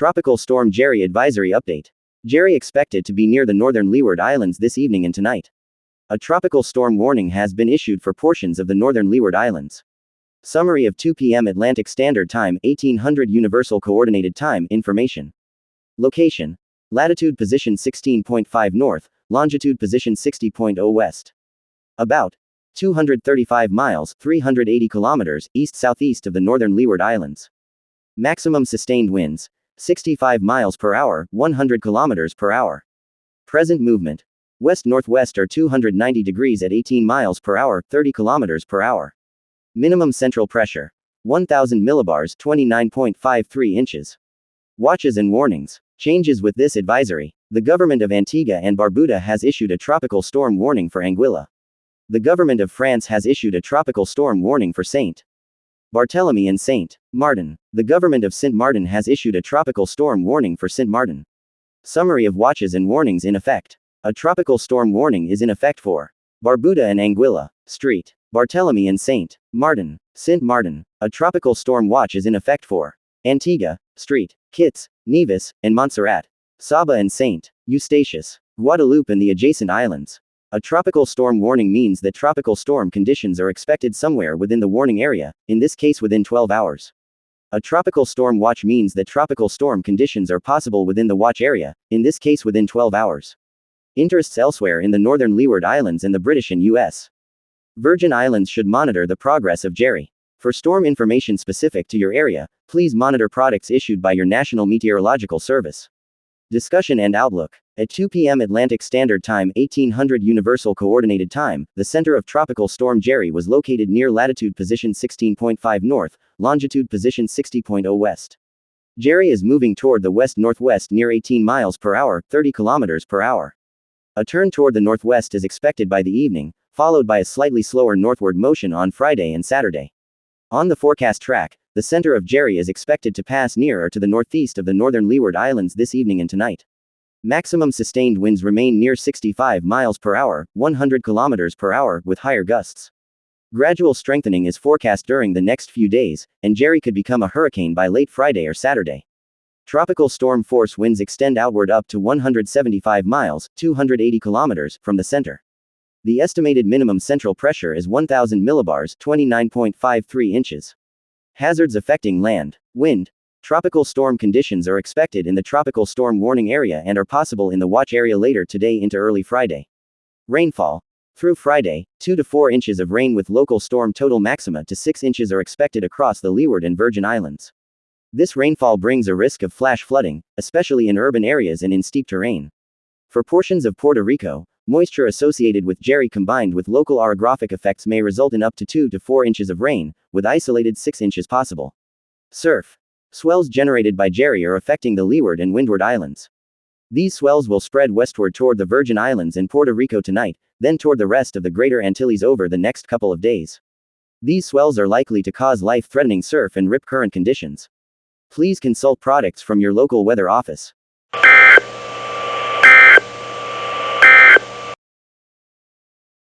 Tropical Storm Jerry Advisory Update. Jerry expected to be near the northern Leeward Islands this evening and tonight. A tropical storm warning has been issued for portions of the northern Leeward Islands. Summary of 2 p.m. Atlantic Standard Time, 1800 Universal Coordinated Time information. Location: latitude position 16.5 north, longitude position 60.0 west. About 235 miles, 380 kilometers, east-southeast of the northern Leeward Islands. Maximum sustained winds: 65 miles per hour, 100 kilometers per hour. Present movement: west-northwest or 290 degrees at 18 miles per hour, 30 kilometers per hour. Minimum central pressure: 1000 millibars, 29.53 inches. Watches and warnings. Changes with this advisory. The government of Antigua and Barbuda has issued a tropical storm warning for Anguilla. The government of France has issued a tropical storm warning for Saint Barthélemy and Saint Martin. The government of Saint Martin has issued a tropical storm warning for Saint Martin. Summary of watches and warnings in effect. A tropical storm warning is in effect for Barbuda and Anguilla, St. Barthélemy and Saint Martin, Saint Martin. A tropical storm watch is in effect for Antigua, St. Kitts, Nevis, and Montserrat, Saba and Saint Eustatius, Guadeloupe and the adjacent islands. A tropical storm warning means that tropical storm conditions are expected somewhere within the warning area, in this case within 12 hours. A tropical storm watch means that tropical storm conditions are possible within the watch area, in this case within 12 hours. Interests elsewhere in the northern Leeward Islands and the British and U.S. Virgin Islands should monitor the progress of Jerry. For storm information specific to your area, please monitor products issued by your National Meteorological Service. Discussion and outlook. At 2 p.m. Atlantic Standard Time, 1800 Universal Coordinated Time, the center of Tropical Storm Jerry was located near latitude position 16.5 north, longitude position 60.0 west. Jerry is moving toward the west-northwest near 18 miles per hour, 30 kilometers per hour. A turn toward the northwest is expected by the evening, followed by a slightly slower northward motion on Friday and Saturday. On the forecast track, the center of Jerry is expected to pass near or to the northeast of the northern Leeward Islands this evening and tonight. Maximum sustained winds remain near 65 miles per hour, 100 kilometers per hour, with higher gusts. Gradual strengthening is forecast during the next few days, and Jerry could become a hurricane by late Friday or Saturday. Tropical storm force winds extend outward up to 175 miles, 280 kilometers, from the center. The estimated minimum central pressure is 1000 millibars, 29.53 inches. Hazards affecting land. Wind. Tropical storm conditions are expected in the tropical storm warning area and are possible in the watch area later today into early Friday. Rainfall. Through Friday, 2 to 4 inches of rain with local storm total maxima to 6 inches are expected across the Leeward and Virgin Islands. This rainfall brings a risk of flash flooding, especially in urban areas and in steep terrain. For portions of Puerto Rico, moisture associated with Jerry combined with local orographic effects may result in up to 2 to 4 inches of rain, with isolated 6 inches possible. Surf. Swells generated by Jerry are affecting the Leeward and Windward Islands. These swells will spread westward toward the Virgin Islands and Puerto Rico tonight, then toward the rest of the Greater Antilles over the next couple of days. These swells are likely to cause life-threatening surf and rip current conditions. Please consult products from your local weather office.